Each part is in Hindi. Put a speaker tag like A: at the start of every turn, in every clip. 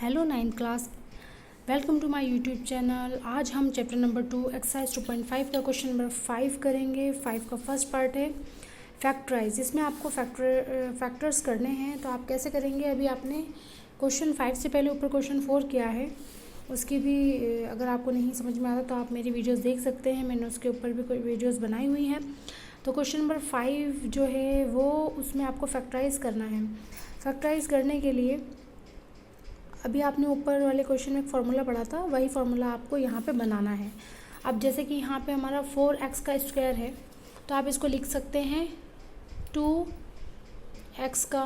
A: Hello ninth class, welcome to my YouTube channel. आज हम चैप्टर नंबर 2 एक्सरसाइज 2.5 का क्वेश्चन नंबर 5 करेंगे। 5 का फर्स्ट पार्ट है फैक्टराइज। इसमें आपको फैक्टर्स करने हैं। तो आप कैसे करेंगे? अभी आपने क्वेश्चन 5 से पहले ऊपर क्वेश्चन 4 किया है, उसकी भी अगर आपको नहीं समझ में आता तो आप मेरी वीडियोस देख सकते हैं। मैंने उसके ऊपर भी कोई वीडियोस बनाई हुई हैं। तो क्वेश्चन नंबर 5 जो है वो उसमें आपको फैक्टराइज करना है। फैक्टराइज करने के लिए अभी आपने ऊपर वाले क्वेश्चन में एक फार्मूला पढ़ा था, वही फार्मूला आपको यहाँ पे बनाना है। अब जैसे कि यहाँ पे हमारा 4x का स्क्वायर है, तो आप इसको लिख सकते हैं 2x का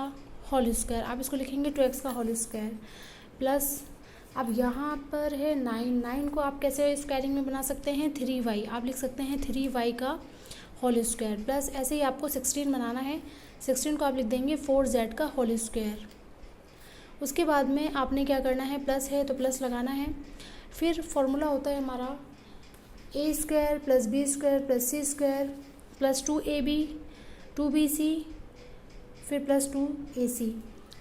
A: होल स्क्वायर। आप इसको लिखेंगे 2x का होल स्क्वायर प्लस, अब यहाँ पर है 9 को आप कैसे स्क्वायरिंग में बना सकते हैं? 3y आप लिख सकते हैं 3y का होल स्क्वायर प्लस, ऐसे ही आपको 16 बनाना है। 16 को आप लिख देंगे 4z का होल स्क्वायर। उसके बाद में आपने क्या करना है, प्लस है तो प्लस लगाना है। फिर फॉर्मूला होता है हमारा a square plus b square plus c square plus 2ab 2bc फिर प्लस 2ac।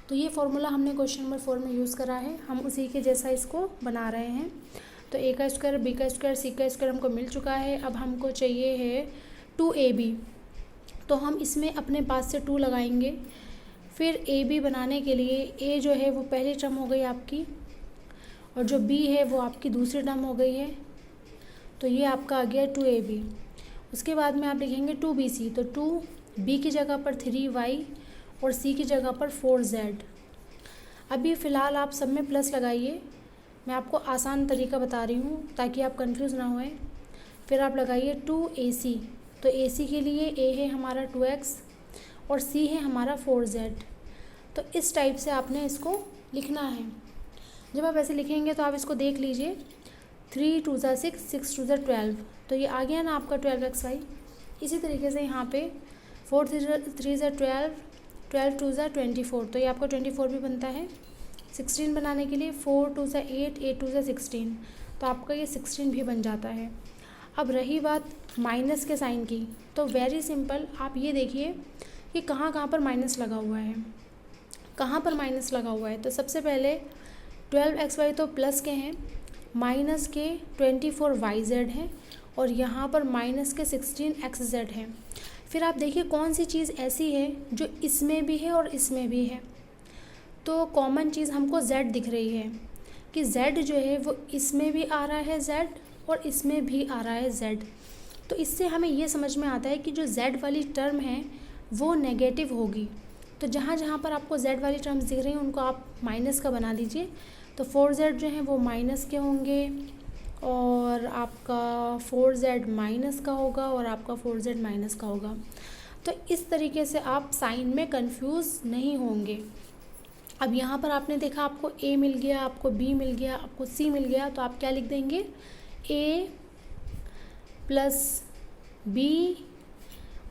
A: तो ये फार्मूला हमने क्वेश्चन नंबर 4 में यूज़ करा है, हम उसी के जैसा इसको बना रहे हैं। तो ए का स्क्वायर, बी का स्क्वायर, सी का स्क्वायर हमको मिल चुका है। अब हमको चाहिए है 2ab, तो हम इसमें अपने पास से 2 लगाएंगे। फिर ए बी बनाने के लिए ए जो है वो पहली टर्म हो गई आपकी, और जो बी है वो आपकी दूसरी टर्म हो गई है। तो ये आपका आ गया 2ab। उसके बाद में आप लिखेंगे 2bc, तो 2b की जगह पर 3y और c की जगह पर 4z। अभी फ़िलहाल आप सब में प्लस लगाइए, मैं आपको आसान तरीका बता रही हूँ ताकि आप कंफ्यूज ना होए। फिर आप लगाइए 2ac, तो ac के लिए a है हमारा 2x और c है हमारा 4z। तो इस टाइप से आपने इसको लिखना है। जब आप ऐसे लिखेंगे तो आप इसको देख लीजिए, 3 2 6 6 2 12, तो ये आ गया ना आपका 12xy। इसी तरीके से यहाँ पे 4 3 12 12 2 24, तो ये आपका 24 भी बनता है। 16 बनाने के लिए 4 2 8 8 2 16, तो आपका ये 16 भी बन जाता है। अब रही बात माइनस के साइन की, तो वेरी सिंपल, आप ये देखिए कि कहाँ पर माइनस लगा हुआ है, कहाँ पर माइनस लगा हुआ है। तो सबसे पहले 12xy तो प्लस के हैं, माइनस के 24yz हैं, और यहाँ पर माइनस के 16xz हैं। फिर आप देखिए कौन सी चीज़ ऐसी है जो इसमें भी है और इसमें भी है। तो कॉमन चीज़ हमको z दिख रही है कि z जो है वो इसमें भी आ रहा है z और इसमें भी आ रहा है z। तो इससे हमें ये समझ में आता है कि जो z वाली टर्म है वो नेगेटिव होगी। तो जहाँ जहाँ पर आपको z वाली टर्म्स दिख रही हैं उनको आप माइनस का बना दीजिए। तो 4z जो है वो माइनस के होंगे, और आपका 4z माइनस का होगा, और आपका 4z माइनस का होगा। तो इस तरीके से आप साइन में कंफ्यूज नहीं होंगे। अब यहाँ पर आपने देखा आपको a मिल गया, आपको b मिल गया, आपको c मिल गया, तो आप क्या लिख देंगे? a प्लस b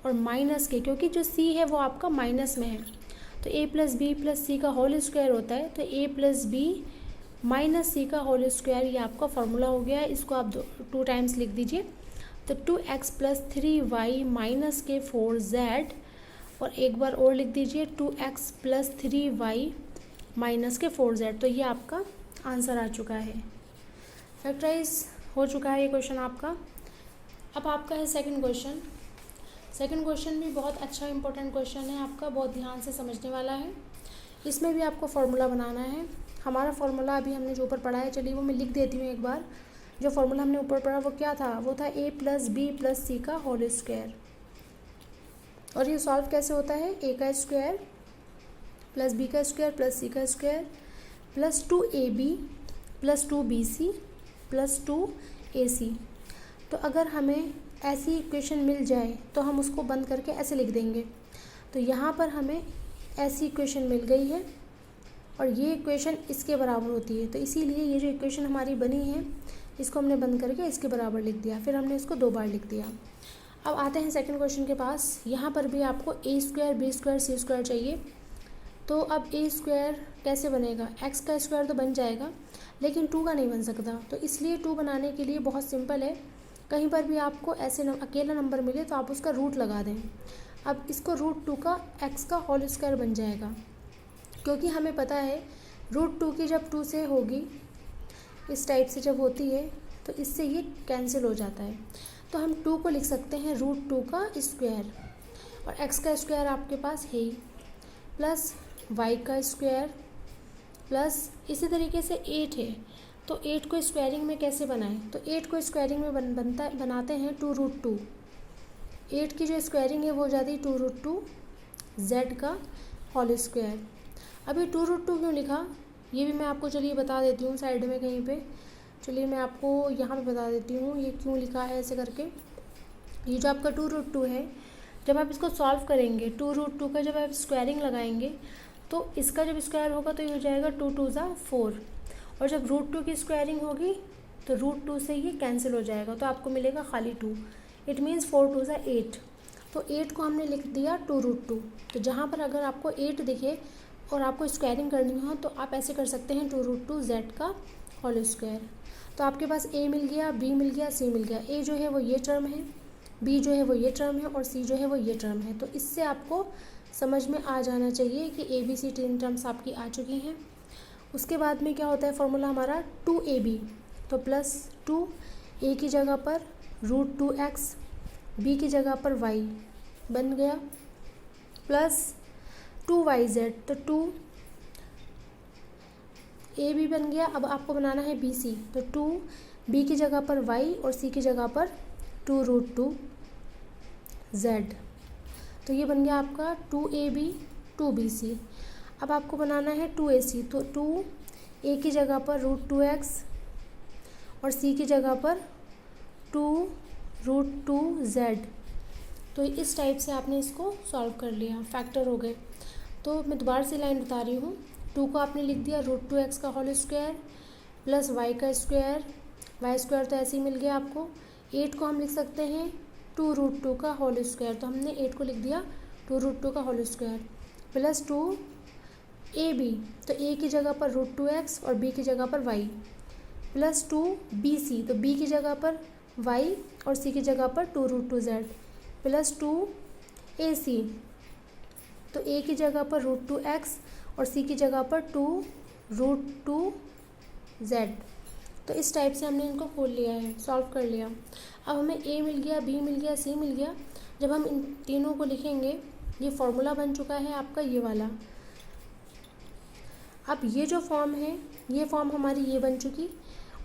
A: और माइनस के, क्योंकि जो c है वो आपका माइनस में है, तो a प्लस बी प्लस सी का होल स्क्वायर होता है। तो a प्लस बी माइनस सी का होल स्क्वायर, ये आपका फार्मूला हो गया है। इसको आप 2 टाइम्स लिख दीजिए। तो 2x प्लस 3y माइनस के 4z, और एक बार और लिख दीजिए 2x प्लस 3y माइनस के 4z। तो ये आपका आंसर आ चुका है, फैक्टराइज हो चुका है ये क्वेश्चन आपका। अब आपका है सेकंड क्वेश्चन। सेकंड क्वेश्चन भी बहुत अच्छा इंपॉर्टेंट क्वेश्चन है आपका, बहुत ध्यान से समझने वाला है। इसमें भी आपको फार्मूला बनाना है। हमारा फार्मूला अभी हमने जो ऊपर पढ़ा है, चलिए वो मैं लिख देती हूँ एक बार। जो फार्मूला हमने ऊपर पढ़ा वो क्या था? वो था a प्लस बी प्लस सी का होल स्क्वायर। और ये सॉल्व कैसे होता है? a का स्क्वायर प्लस b का स्क्वायर प्लस c का square plus 2ab plus 2bc plus 2ac। तो अगर हमें ऐसी इक्वेशन मिल जाए तो हम उसको बंद करके ऐसे लिख देंगे। तो यहाँ पर हमें ऐसी इक्वेशन मिल गई है, और ये इक्वेशन इसके बराबर होती है। तो इसीलिए ये जो इक्वेशन हमारी बनी है इसको हमने बंद करके इसके बराबर लिख दिया, फिर हमने इसको 2 बार लिख दिया। अब आते हैं सेकंड क्वेश्चन के पास। यहाँ पर भी आपको a square B square C square चाहिए। तो अब a स्क्वायर कैसे बनेगा? x का स्क्वायर तो बन जाएगा, लेकिन 2 का नहीं बन सकता। तो इसलिए 2 बनाने के लिए बहुत सिंपल है, कहीं पर भी आपको ऐसे अकेला नंबर मिले तो आप उसका रूट लगा दें। अब इसको √2 का x का होल स्क्वायर बन जाएगा, क्योंकि हमें पता है रूट 2 की जब 2 से होगी, इस टाइप से जब होती है तो इससे ये कैंसिल हो जाता है। तो हम 2 को लिख सकते हैं रूट 2 का स्क्वायर, और x का स्क्वायर आपके पास है ही, प्लस y का स्क्वायर, प्लस इसी तरीके से 8 है। तो 8 को स्क्वायरिंग में कैसे बनाएं? तो 8 को स्क्वायरिंग में बनाते हैं 2√2। 8 की जो स्क्वायरिंग है वो हो जाती है 2√2 z का होल स्क्वायर। अभी 2√2 क्यों लिखा ये भी मैं आपको चलिए बता देती हूँ साइड में कहीं पे। चलिए मैं आपको यहाँ पे बता देती हूँ ये क्यों लिखा है ऐसे करके। ये जो आपका 2√2 है, जब आप इसको सॉल्व करेंगे 2√2 का जब आप स्क्वायरिंग लगाएंगे तो इसका जब स्क्वायर होगा तो ये हो जाएगा 2 2 ज़ा 4, और जब √2 की स्क्वायरिंग होगी तो √2 से ये कैंसिल हो जाएगा, तो आपको मिलेगा खाली 2। इट मीन्स 4 2 ज़ा 8। तो 8 को हमने लिख दिया 2√2। तो जहाँ पर अगर आपको 8 दिखे और आपको स्क्वायरिंग करनी हो तो आप ऐसे कर सकते हैं 2√2 z का होल स्क्वायर। तो आपके पास a मिल गया, b मिल गया, c मिल गया। a जो है वो ये टर्म है, b जो है वो ये टर्म है, और c जो है वो ये टर्म है। तो इससे आपको समझ में आ जाना चाहिए कि a b c 3 टर्म्स आपकी आ चुकी हैं। उसके बाद में क्या होता है फॉर्मूला हमारा 2ab, तो प्लस 2 a की जगह पर √2x, b की जगह पर y बन गया, प्लस 2yz, तो 2ab बन गया। अब आपको बनाना है bc, तो 2b की जगह पर y और c की जगह पर 2√2z। तो ये बन गया आपका 2ab 2bc। अब आपको बनाना है 2ac, तो 2a की जगह पर √2x और c की जगह पर 2√2z। तो इस टाइप से आपने इसको सॉल्व कर लिया, फैक्टर हो गए। तो मैं दोबारा से लाइन बता रही हूँ। 2 को आपने लिख दिया √2x का होल स्क्वायर प्लस y का स्क्वायर, y स्क्वायर तो ऐसे ही मिल गया आपको। 8 को हम लिख सकते हैं 2√2 का होल स्क्वायर, तो हमने 8 को लिख दिया 2√2 का होल स्क्वायर, प्लस 2ab, तो a की जगह पर √2x और b की जगह पर y, प्लस 2bc, तो b की जगह पर y और c की जगह पर 2√2z, प्लस 2ac, तो a की जगह पर √2x और c की जगह पर 2√2z। तो इस टाइप से हमने इनको खोल लिया है, सॉल्व कर लिया। अब हमें a मिल गया, b मिल गया, c मिल गया। जब हम इन तीनों को लिखेंगे ये फॉर्मूला बन चुका है आपका ये वाला। अब ये जो फॉर्म है ये फॉर्म हमारी ये बन चुकी,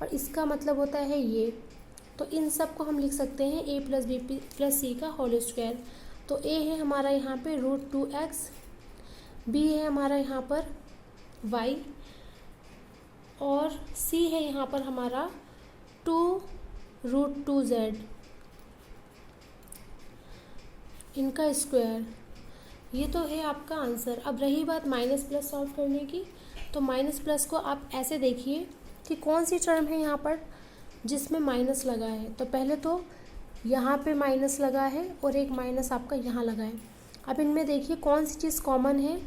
A: और इसका मतलब होता है ये। तो इन सब को हम लिख सकते हैं a प्लस बी प्लस सी का होल स्क्वायर। तो a है हमारा यहाँ पे √2x, b है हमारा यहाँ पर y, और c है यहाँ पर हमारा 2√2z, इनका स्क्वायर। ये तो है आपका आंसर। अब रही बात माइनस प्लस सॉल्व करने की, तो माइनस प्लस को आप ऐसे देखिए कि कौन सी टर्म है यहाँ पर जिसमें माइनस लगा है। तो पहले तो यहाँ पे माइनस लगा है और एक माइनस आपका यहाँ लगा है। अब इनमें देखिए कौन सी चीज़ कॉमन है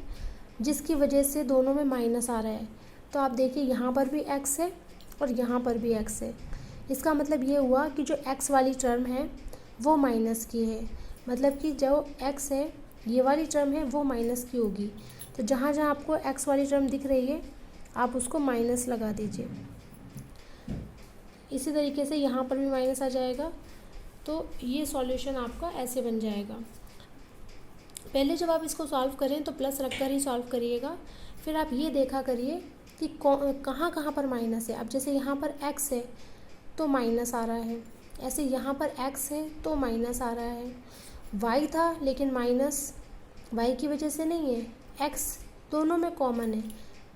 A: जिसकी वजह से दोनों में माइनस आ रहा है। तो आप देखिए यहाँ पर भी x है और यहाँ पर भी x है। इसका मतलब ये हुआ कि जो x वाली टर्म है वो माइनस की है, मतलब कि जो x है ये वाली टर्म है वो माइनस की होगी। तो जहाँ जहाँ आपको x वाली टर्म दिख रही है आप उसको माइनस लगा दीजिए। इसी तरीके से यहाँ पर भी माइनस आ जाएगा। तो ये सॉल्यूशन आपका ऐसे बन जाएगा। पहले जब आप इसको सॉल्व करें तो प्लस रख कर ही सॉल्व करिएगा। फिर आप ये देखा करिए कि कहाँ कहाँ पर माइनस है। अब जैसे यहाँ पर x है तो माइनस आ रहा है, ऐसे यहाँ पर x है तो माइनस आ रहा है। y था लेकिन माइनस y की वजह से नहीं है, x दोनों में कॉमन है।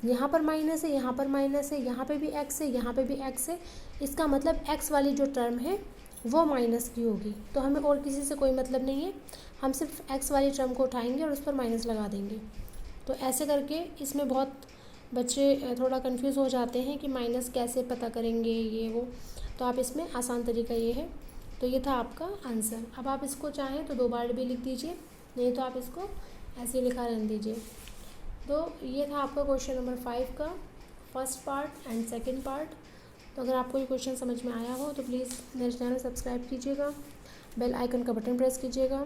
A: यहाँ पर माइनस है, यहाँ पर माइनस है, यहाँ पे भी x है, यहाँ पे भी x है। इसका मतलब x वाली जो टर्म है वो माइनस की होगी। तो हमें और किसी से कोई मतलब नहीं है, हम सिर्फ x वाली टर्म को उठाएंगे और उस पर माइनस लगा देंगे। तो ऐसे करके इसमें बहुत बच्चे थोड़ा कंफ्यूज हो जाते हैं कि माइनस कैसे पता करेंगे ये वो। तो आप इसमें आसान तरीका ये है। तो ये था आपका आंसर। अब आप इसको चाहें तो 2 बार भी लिख दीजिए, नहीं तो आप इसको ऐसे ही लिखा रहने दीजिए। तो ये था आपका क्वेश्चन नंबर 5 का first part and second part. तो अगर आपको ये क्वेश्चन समझ में आया हो तो प्लीज़ मेरे चैनल सब्सक्राइब कीजिएगा, बेल आइकन का बटन प्रेस कीजिएगा,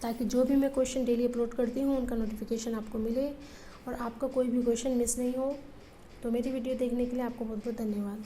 A: ताकि जो भी मैं क्वेश्चन डेली अपलोड करती हूँ उनका नोटिफिकेशन आपको मिले और आपका कोई भी क्वेश्चन मिस नहीं हो। तो मेरी वीडियो देखने के लिए आपको बहुत बहुत धन्यवाद।